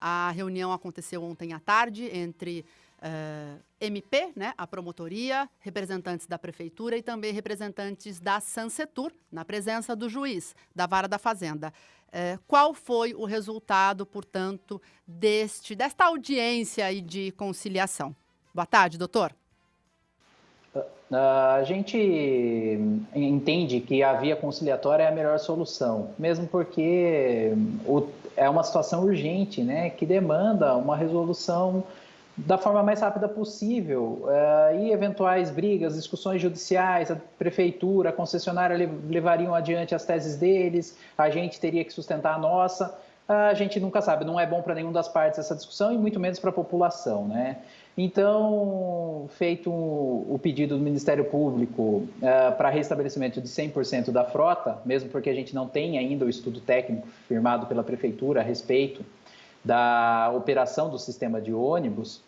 A reunião aconteceu ontem à tarde entre MP, né, a promotoria, representantes da prefeitura e também representantes da Sansetur, na presença do juiz da Vara da Fazenda. Qual foi o resultado, portanto, desta audiência aí de conciliação? Boa tarde, doutor. A gente entende que a via conciliatória é a melhor solução, mesmo porque é uma situação urgente, né, que demanda uma resolução da forma mais rápida possível, e eventuais brigas, discussões judiciais, a prefeitura, a concessionária levariam adiante as teses deles, a gente teria que sustentar a nossa. A gente nunca sabe, não é bom para nenhuma das partes essa discussão e muito menos para a população, né? Então, feito o pedido do Ministério Público para restabelecimento de 100% da frota, mesmo porque a gente não tem ainda o estudo técnico firmado pela Prefeitura a respeito da operação do sistema de ônibus,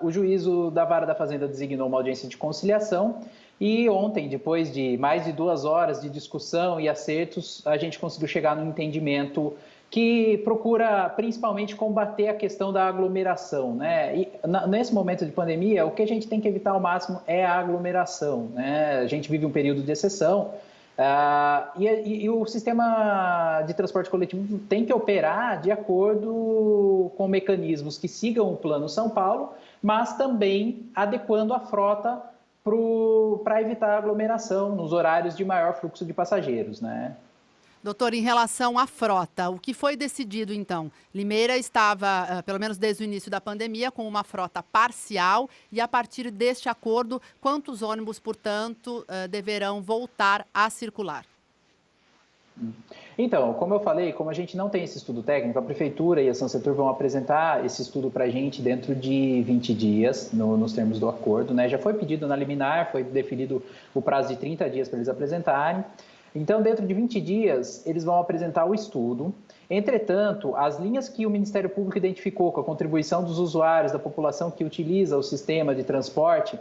o juízo da Vara da Fazenda designou uma audiência de conciliação e ontem, depois de mais de 2 horas de discussão e acertos, a gente conseguiu chegar num entendimento que procura principalmente combater a questão da aglomeração, né? E nesse momento de pandemia, o que a gente tem que evitar ao máximo é a aglomeração, né? A gente vive um período de exceção, e o sistema de transporte coletivo tem que operar de acordo com mecanismos que sigam o Plano São Paulo, mas também adequando a frota para evitar a aglomeração nos horários de maior fluxo de passageiros, né? Doutor, em relação à frota, o que foi decidido então? Limeira estava, pelo menos desde o início da pandemia, com uma frota parcial e a partir deste acordo, quantos ônibus, portanto, deverão voltar a circular? Então, como eu falei, como a gente não tem esse estudo técnico, a Prefeitura e a Sansetur vão apresentar esse estudo para a gente dentro de 20 dias, nos termos do acordo, né? Já foi pedido na liminar, foi definido o prazo de 30 dias para eles apresentarem. Então, dentro de 20 dias, eles vão apresentar o estudo. Entretanto, as linhas que o Ministério Público identificou com a contribuição dos usuários, da população que utiliza o sistema de transporte,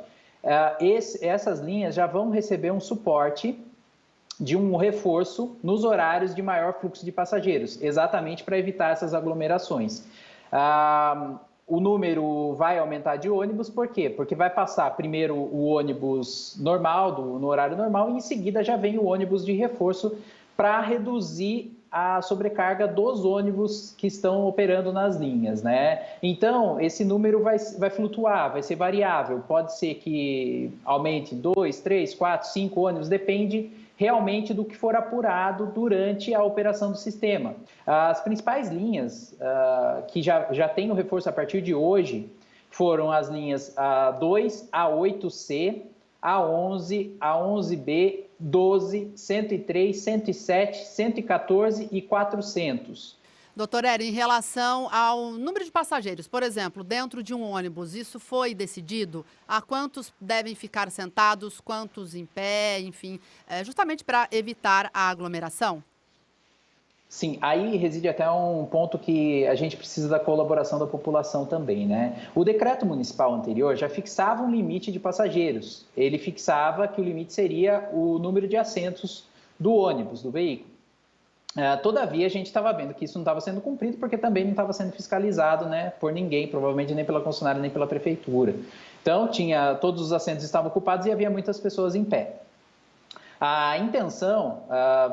essas linhas já vão receber um suporte de um reforço nos horários de maior fluxo de passageiros, exatamente para evitar essas aglomerações. O número vai aumentar de ônibus, por quê? Porque vai passar primeiro o ônibus normal, no horário normal, e em seguida já vem o ônibus de reforço para reduzir a sobrecarga dos ônibus que estão operando nas linhas, né? Então, esse número vai flutuar, vai ser variável. Pode ser que aumente 2, 3, 4, 5 ônibus, depende realmente do que for apurado durante a operação do sistema. As principais linhas que já têm o reforço a partir de hoje foram as linhas A2, A8C, A11, A11B, 12, 103, 107, 114 e 400. Doutor Hélio, em relação ao número de passageiros, por exemplo, dentro de um ônibus, isso foi decidido? A quantos devem ficar sentados, quantos em pé, enfim, justamente para evitar a aglomeração? Sim, aí reside até um ponto que a gente precisa da colaboração da população também, né? O decreto municipal anterior já fixava um limite de passageiros. Ele fixava que o limite seria o número de assentos do ônibus, do veículo. Todavia, a gente estava vendo que isso não estava sendo cumprido porque também não estava sendo fiscalizado, né, por ninguém, provavelmente nem pela concessionária nem pela prefeitura. Então, todos os assentos estavam ocupados e havia muitas pessoas em pé. A intenção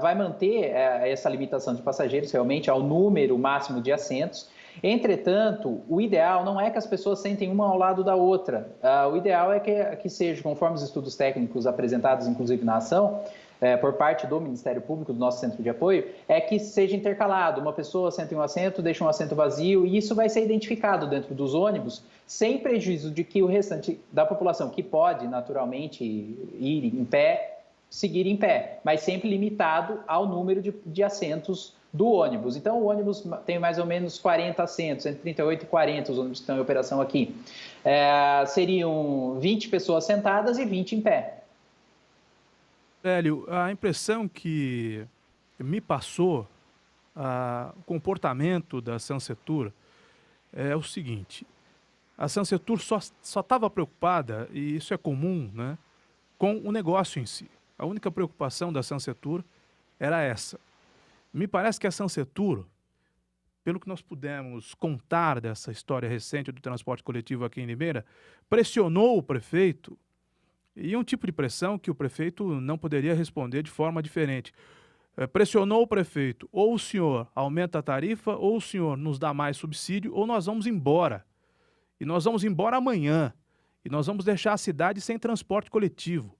vai manter essa limitação de passageiros realmente ao número máximo de assentos. Entretanto, o ideal não é que as pessoas sentem uma ao lado da outra. O ideal é que seja, conforme os estudos técnicos apresentados, inclusive na ação, por parte do Ministério Público, do nosso centro de apoio, é que seja intercalado. Uma pessoa senta em um assento, deixa um assento vazio, e isso vai ser identificado dentro dos ônibus, sem prejuízo de que o restante da população, que pode naturalmente ir em pé, seguir em pé, mas sempre limitado ao número de assentos do ônibus. Então, o ônibus tem mais ou menos 40 assentos, entre 38 e 40 os ônibus que estão em operação aqui. Seriam 20 pessoas sentadas e 20 em pé. Hélio, a impressão que me passou, o comportamento da Sansetur é o seguinte: a Sansetur só estava preocupada, e isso é comum, né, com o negócio em si. A única preocupação da Sansetur era essa. Me parece que a Sansetur pelo que nós pudemos contar dessa história recente do transporte coletivo aqui em Limeira, pressionou o prefeito, e um tipo de pressão que o prefeito não poderia responder de forma diferente. Pressionou o prefeito, ou o senhor aumenta a tarifa, ou o senhor nos dá mais subsídio, ou nós vamos embora. E nós vamos embora amanhã. E nós vamos deixar a cidade sem transporte coletivo.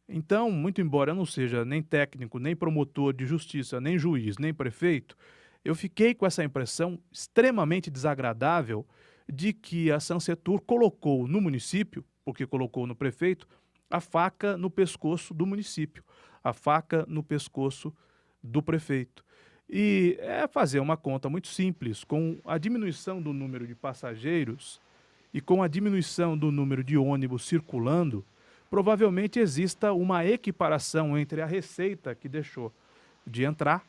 Então, muito embora eu não seja nem técnico, nem promotor de justiça, nem juiz, nem prefeito, eu fiquei com essa impressão extremamente desagradável de que a Sansetur colocou no município, porque colocou no prefeito, a faca no pescoço do município, a faca no pescoço do prefeito. E é fazer uma conta muito simples, com a diminuição do número de passageiros e com a diminuição do número de ônibus circulando, provavelmente exista uma equiparação entre a receita que deixou de entrar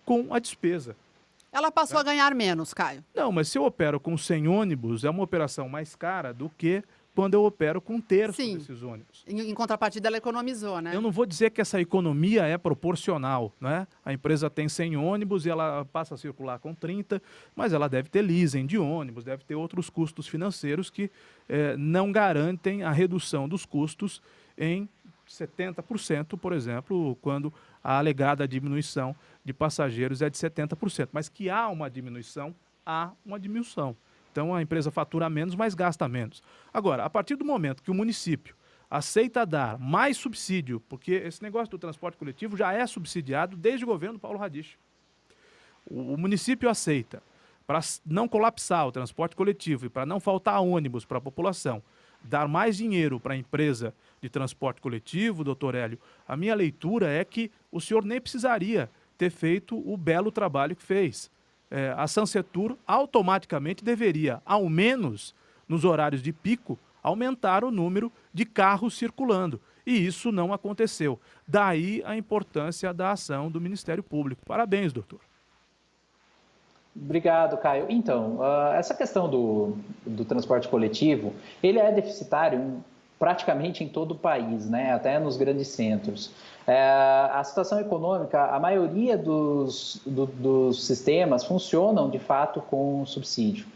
com a despesa. Ela passou a ganhar menos, Caio. Não, mas se eu opero com 100 ônibus, é uma operação mais cara do que quando eu opero com um terço Sim. desses ônibus. Em contrapartida, ela economizou, né? Eu não vou dizer que essa economia é proporcional, né? A empresa tem 100 ônibus e ela passa a circular com 30, mas ela deve ter leasing de ônibus, deve ter outros custos financeiros que não garantem a redução dos custos em 70%, por exemplo, quando a alegada diminuição de passageiros é de 70%. Mas que há uma diminuição, há uma diminuição. Então, a empresa fatura menos, mas gasta menos. Agora, a partir do momento que o município aceita dar mais subsídio, porque esse negócio do transporte coletivo já é subsidiado desde o governo do Paulo Radich. O município aceita, para não colapsar o transporte coletivo e para não faltar ônibus para a população, dar mais dinheiro para a empresa de transporte coletivo, doutor Hélio, a minha leitura é que o senhor nem precisaria ter feito o belo trabalho que fez. A Sansetur automaticamente deveria, ao menos nos horários de pico, aumentar o número de carros circulando. E isso não aconteceu. Daí a importância da ação do Ministério Público. Parabéns, doutor. Obrigado, Caio. Então, essa questão do transporte coletivo, ele é deficitário praticamente em todo o país, né? Até nos grandes centros. A situação econômica, a maioria dos sistemas funcionam, de fato, com subsídio.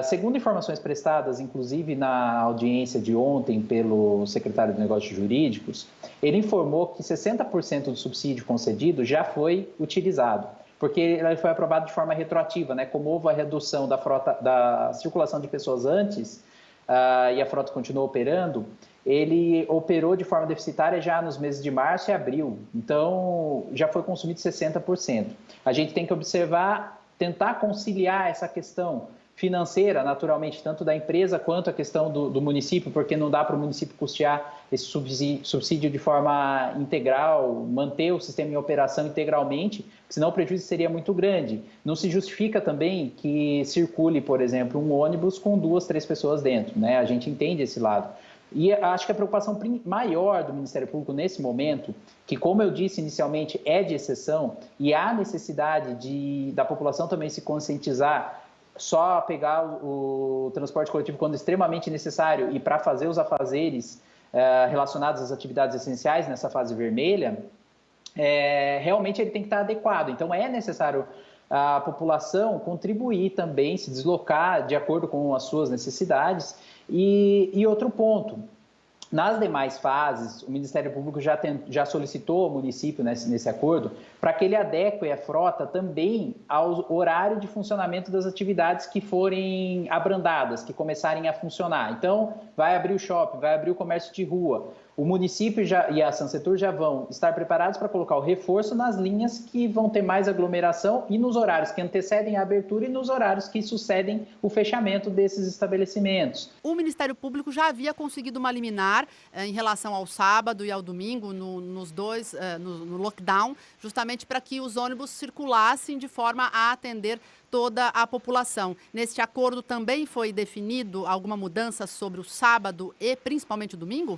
Segundo informações prestadas, inclusive na audiência de ontem pelo secretário de Negócios Jurídicos, ele informou que 60% do subsídio concedido já foi utilizado, porque ele foi aprovado de forma retroativa, né? Como houve a redução da circulação de pessoas antes, e a frota continuou operando, ele operou de forma deficitária já nos meses de março e abril. Então, já foi consumido 60%. A gente tem que observar, tentar conciliar essa questão financeira, naturalmente, tanto da empresa quanto a questão do município, porque não dá para o município custear esse subsídio de forma integral, manter o sistema em operação integralmente, senão o prejuízo seria muito grande. Não se justifica também que circule, por exemplo, um ônibus com 2, 3 pessoas dentro, né? A gente entende esse lado. E acho que a preocupação maior do Ministério Público nesse momento, que, como eu disse inicialmente, é de exceção, e há necessidade da população também se conscientizar, só pegar o transporte coletivo quando extremamente necessário e para fazer os afazeres relacionados às atividades essenciais nessa fase vermelha, realmente ele tem que estar adequado. Então, é necessário a população contribuir também, se deslocar de acordo com as suas necessidades. E outro ponto, nas demais fases, o Ministério Público já solicitou ao município nesse acordo para que ele adeque a frota também ao horário de funcionamento das atividades que forem abrandadas, que começarem a funcionar. Então, vai abrir o shopping, vai abrir o comércio de rua. O município e a Sansetur já vão estar preparados para colocar o reforço nas linhas que vão ter mais aglomeração e nos horários que antecedem a abertura e nos horários que sucedem o fechamento desses estabelecimentos. O Ministério Público já havia conseguido uma liminar em relação ao sábado e ao domingo, nos dois, no lockdown, justamente para que os ônibus circulassem de forma a atender toda a população. Neste acordo também foi definido alguma mudança sobre o sábado e principalmente o domingo?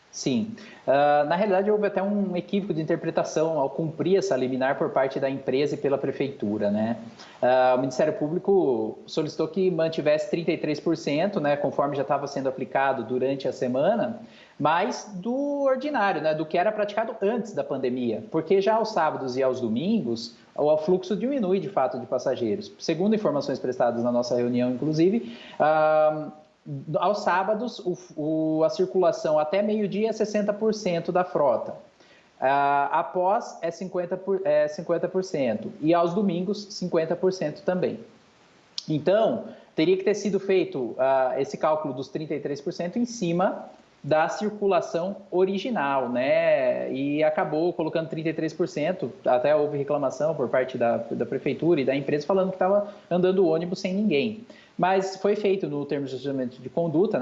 Sim. Na realidade, houve até um equívoco de interpretação ao cumprir essa liminar por parte da empresa e pela prefeitura, né? O Ministério Público solicitou que mantivesse 33%, né, conforme já estava sendo aplicado durante a semana, mas do ordinário, né, do que era praticado antes da pandemia, porque já aos sábados e aos domingos, o fluxo diminui de fato de passageiros. Segundo informações prestadas na nossa reunião, inclusive, aos sábados a circulação até meio-dia é 60% da frota. Após é 50% e aos domingos 50% também. Então, teria que ter sido feito esse cálculo dos 33% em cima da circulação original, né? E acabou colocando 33%, até houve reclamação por parte da prefeitura e da empresa falando que estava andando o ônibus sem ninguém. Mas foi feito no termo de ajustamento de conduta,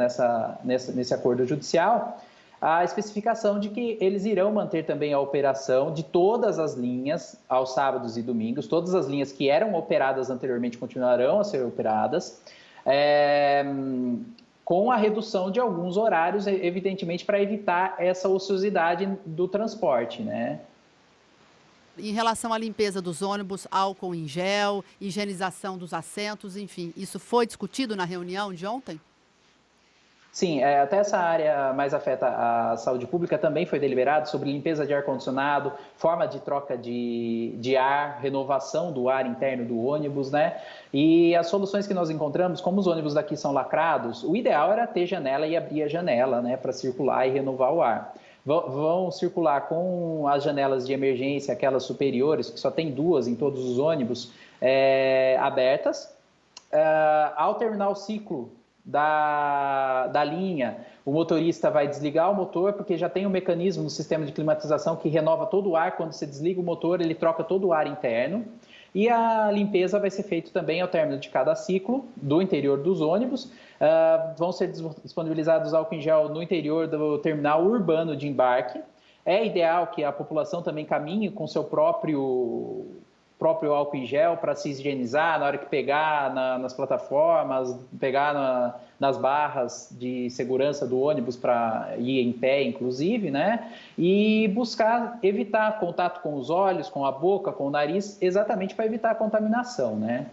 nesse acordo judicial, a especificação de que eles irão manter também a operação de todas as linhas aos sábados e domingos, todas as linhas que eram operadas anteriormente continuarão a ser operadas, com a redução de alguns horários, evidentemente, para evitar essa ociosidade do transporte, né? Em relação à limpeza dos ônibus, álcool em gel, higienização dos assentos, enfim, isso foi discutido na reunião de ontem? Sim, até essa área mais afeta a saúde pública também foi deliberado sobre limpeza de ar-condicionado, forma de troca de ar, renovação do ar interno do ônibus, né? E as soluções que nós encontramos, como os ônibus daqui são lacrados, o ideal era ter janela e abrir a janela, né, para circular e renovar o ar. Vão circular com as janelas de emergência, aquelas superiores, que só tem 2 em todos os ônibus, abertas. Ao terminar o ciclo da linha, o motorista vai desligar o motor, porque já tem um mecanismo no sistema de climatização que renova todo o ar. Quando você desliga o motor, ele troca todo o ar interno. E a limpeza vai ser feita também ao término de cada ciclo do interior dos ônibus. Vão ser disponibilizados álcool em gel no interior do terminal urbano de embarque. É ideal que a população também caminhe com seu próprio álcool em gel para se higienizar na hora que pegar nas plataformas, pegar nas barras de segurança do ônibus para ir em pé, inclusive, né? E buscar evitar contato com os olhos, com a boca, com o nariz, exatamente para evitar a contaminação, né?